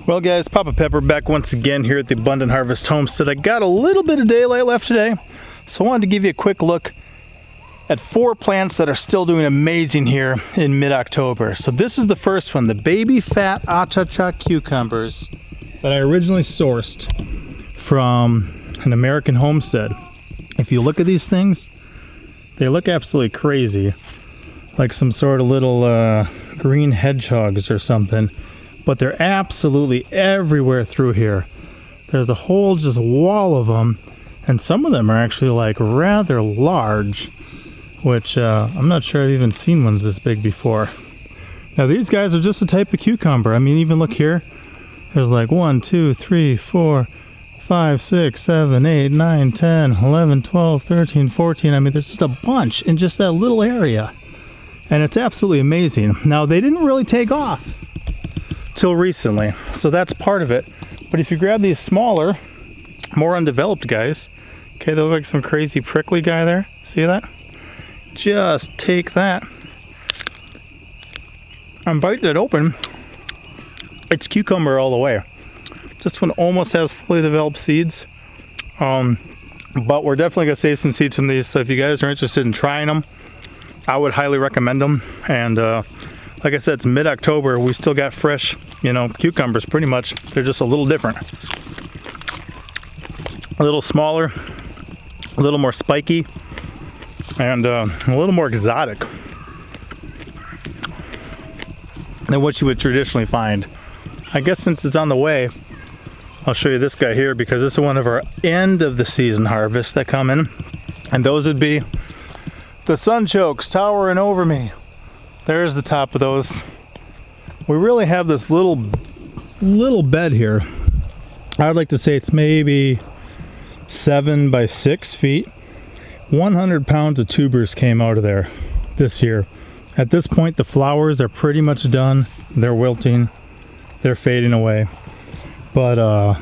Well guys, Papa Pepper back once again here at the Abundant Harvest Homestead. I got a little bit of daylight left today, so I wanted to give you a quick look at 4 plants that are still doing amazing here in mid-October. So this is the first one, the baby fat Achocha Cucumbers that I originally sourced from an American homestead. If you look at these things, they look absolutely crazy, like some sort of little green hedgehogs or something. But they're absolutely everywhere through here. There's a whole just wall of them, and some of them are actually like rather large, which I'm not sure I've even seen ones this big before. Now these guys are just a type of cucumber. I mean, even look here, there's like 1, 2, 3, 4, 5, 6, 7, 8, 9, 10, 11, 12, 13, 14. I mean, there's just a bunch in just that little area, and it's absolutely amazing. Now they didn't really take off till recently, so that's part of it. But if you grab these smaller, more undeveloped guys, okay, they look like some crazy prickly guy there, see that? Just take that and bite it open. It's cucumber all the way. This one almost has fully developed seeds, but we're definitely gonna save some seeds from these, so if you guys are interested in trying them, I would highly recommend them. And like I said, it's mid-October. We still got fresh, cucumbers pretty much. They're just a little different. A little smaller, a little more spiky, and a little more exotic than what you would traditionally find. I guess since it's on the way, I'll show you this guy here because this is one of our end of the season harvests that come in. And those would be the sunchokes towering over me. There's the top of those. We really have this little bed here. I would like to say it's maybe 7 by 6 feet. 100 pounds of tubers came out of there this year. At this point, the flowers are pretty much done. They're wilting. They're fading away. But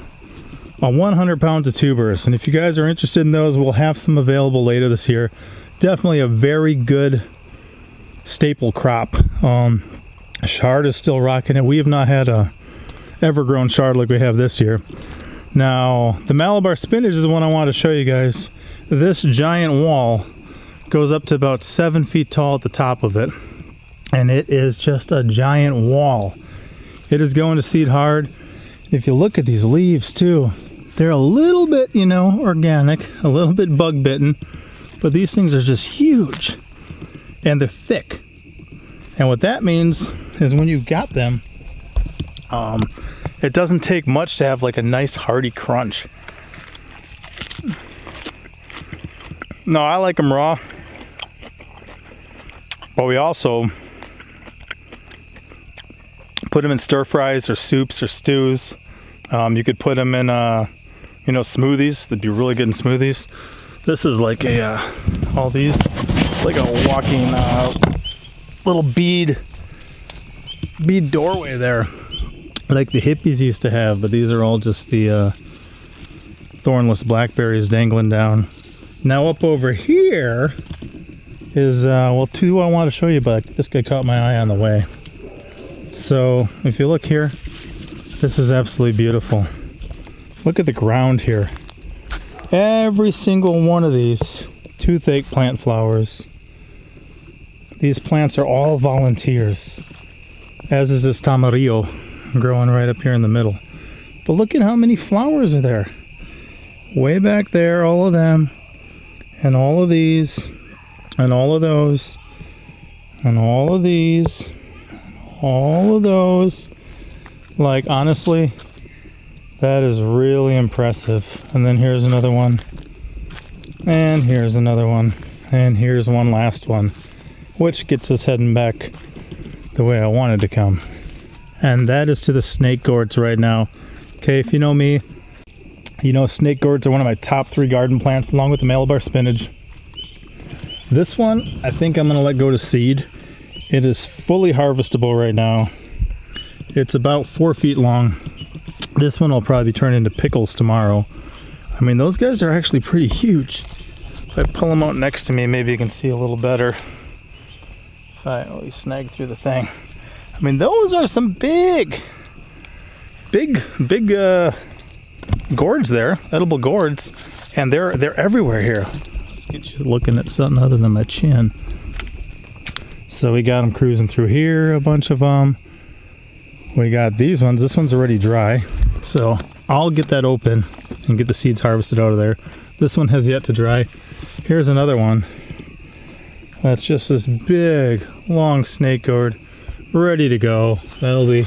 100 pounds of tubers. And if you guys are interested in those, we'll have some available later this year. Definitely a very good staple crop. Chard is still rocking it. We have not had a ever-grown chard like we have this year. Now the Malabar Spinach is the one I want to show you guys. This giant wall goes up to about 7 feet tall at the top of it, and it is just a giant wall. It is going to seed hard. If you look at these leaves too, they're a little bit organic, a little bit bug bitten, but these things are just huge. And they're thick. And what that means is when you've got them, it doesn't take much to have like a nice hearty crunch. No, I like them raw, but we also put them in stir fries or soups or stews. You could put them in smoothies. They'd be really good in smoothies. This is like all these, like a walking little bead doorway there, like the hippies used to have, but these are all just the thornless blackberries dangling down. Now up over here is, two I want to show you, but this guy caught my eye on the way. So if you look here, this is absolutely beautiful. Look at the ground here. Every single one of these toothache plant flowers. These plants are all volunteers, as is this tamarillo growing right up here in the middle. But look at how many flowers are there. Way back there, all of them, and all of these, and all of those, and all of these, all of those. Like, honestly, that is really impressive. And then here's another one, and here's another one, and here's one last one, which gets us heading back the way I wanted to come. And that is to the snake gourds right now. Okay, if you know me, you know snake gourds are one of my top 3 garden plants, along with the Malabar spinach. This one, I think I'm gonna let go to seed. It is fully harvestable right now. It's about 4 feet long. This one will probably turn into pickles tomorrow. I mean, those guys are actually pretty huge. If I pull them out next to me, maybe you can see a little better. If I always snag through the thing. I mean, those are some big big gourds there, edible gourds, and they're everywhere here. Let's get you looking at something other than my chin. So we got them cruising through here, a bunch of them. We got these ones. This one's already dry, so I'll get that open and get the seeds harvested out of there. This one has yet to dry. Here's another one. That's just this big, long snake gourd, ready to go. That'll be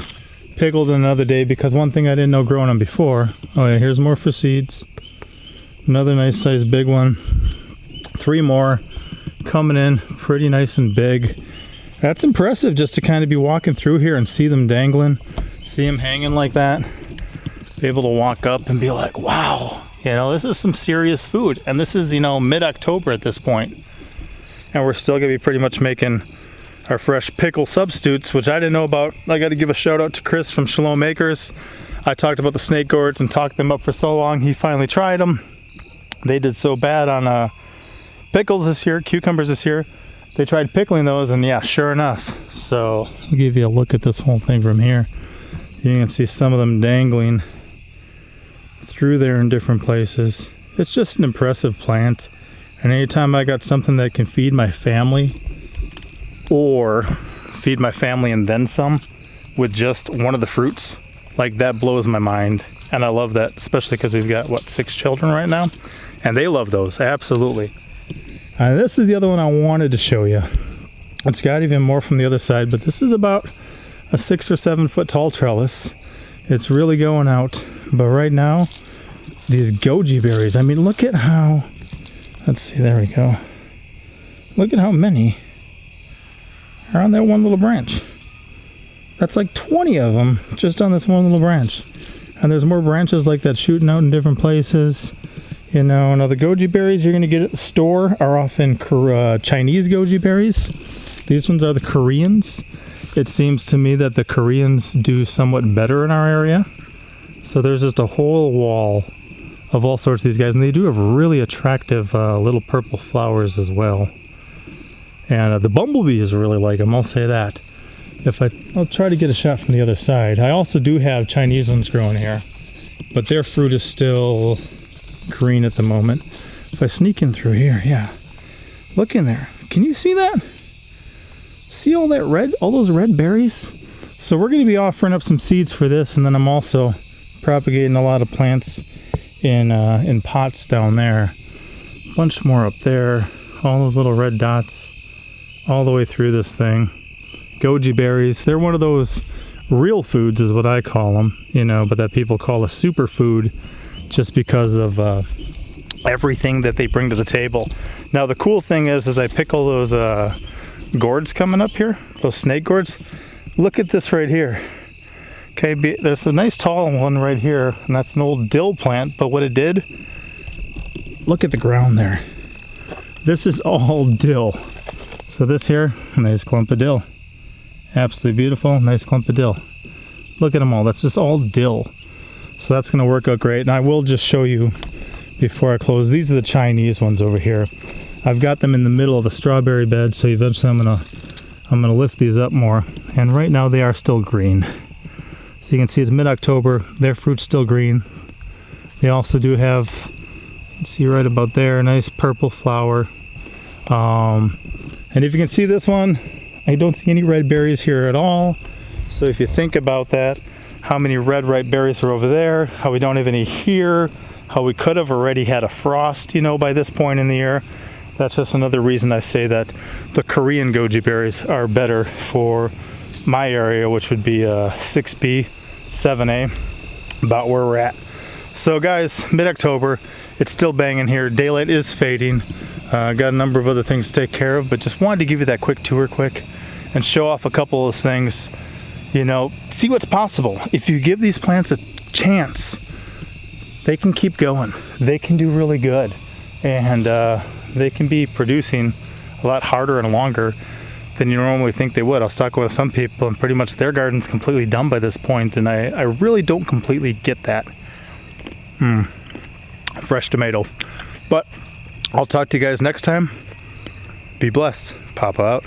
pickled another day, because one thing I didn't know growing them before. Oh yeah, here's more for seeds. Another nice sized big one. 3 more coming in, pretty nice and big. That's impressive, just to kind of be walking through here and see them dangling, see them hanging like that. Be able to walk up and be like, wow, you know, this is some serious food. And this is, you know, mid-October at this point. And we're still gonna be pretty much making our fresh pickle substitutes, which I didn't know about. I got to give a shout out to Chris from Shalom Makers. I talked about the snake gourds and talked them up for so long. He finally tried them. They did so bad on pickles this year, cucumbers this year. They tried pickling those, and yeah, sure enough. So I'll give you a look at this whole thing from here. You can see some of them dangling through there in different places. It's just an impressive plant. And anytime I got something that can feed my family, or feed my family and then some, with just one of the fruits, like, that blows my mind. And I love that, especially because we've got, what, 6 children right now, and they love those, absolutely. This is the other one I wanted to show you. It's got even more from the other side, but this is about a 6 or 7 foot tall trellis. It's really going out. But right now, these goji berries, I mean, look at how, let's see, there we go. Look at how many are on that one little branch. That's like 20 of them just on this one little branch. And there's more branches like that shooting out in different places. You know, now the goji berries you're going to get at the store are often Chinese goji berries. These ones are the Koreans. It seems to me that the Koreans do somewhat better in our area. So there's just a whole wall of all sorts of these guys. And they do have really attractive little purple flowers as well. And the bumblebees really like them, I'll say that. I'll try to get a shot from the other side. I also do have Chinese ones growing here, but their fruit is still green at the moment. If I sneak in through here, yeah. Look in there. Can you see that? See all that red, all those red berries? So we're going to be offering up some seeds for this, and then I'm also propagating a lot of plants in pots down there. A bunch more up there. All those little red dots all the way through this thing. Goji berries, they're one of those real foods is what I call them, you know, but that people call a superfood just because of everything that they bring to the table. Now the cool thing is I pickle those gourds coming up here, those snake gourds. Look at this right here. Okay, there's a nice tall one right here, and that's an old dill plant, but what it did, look at the ground there. This is all dill. So this here, a nice clump of dill. Absolutely beautiful, nice clump of dill. Look at them all, that's just all dill. So that's gonna work out great. And I will just show you before I close, these are the Chinese ones over here. I've got them in the middle of the strawberry bed, so eventually I'm gonna lift these up more. And right now they are still green. So you can see it's mid-October, their fruit's still green. They also do have, see right about there, a nice purple flower. And if you can see this one, I don't see any red berries here at all. So if you think about that, how many red ripe berries are over there, how we don't have any here, how we could have already had a frost, you know, by this point in the year. That's just another reason I say that the Korean goji berries are better for my area, which would be 6B, 7A, about where we're at. So guys, mid-October, it's still banging here. Daylight is fading. Got a number of other things to take care of, but just wanted to give you that quick tour and show off a couple of things. You know, see what's possible. If you give these plants a chance, they can keep going. They can do really good. And they can be producing a lot harder and longer than you normally think they would. I was talking with some people and pretty much their garden's completely done by this point, and I really don't completely get that. Fresh tomato. But I'll talk to you guys next time. Be blessed. Papa out.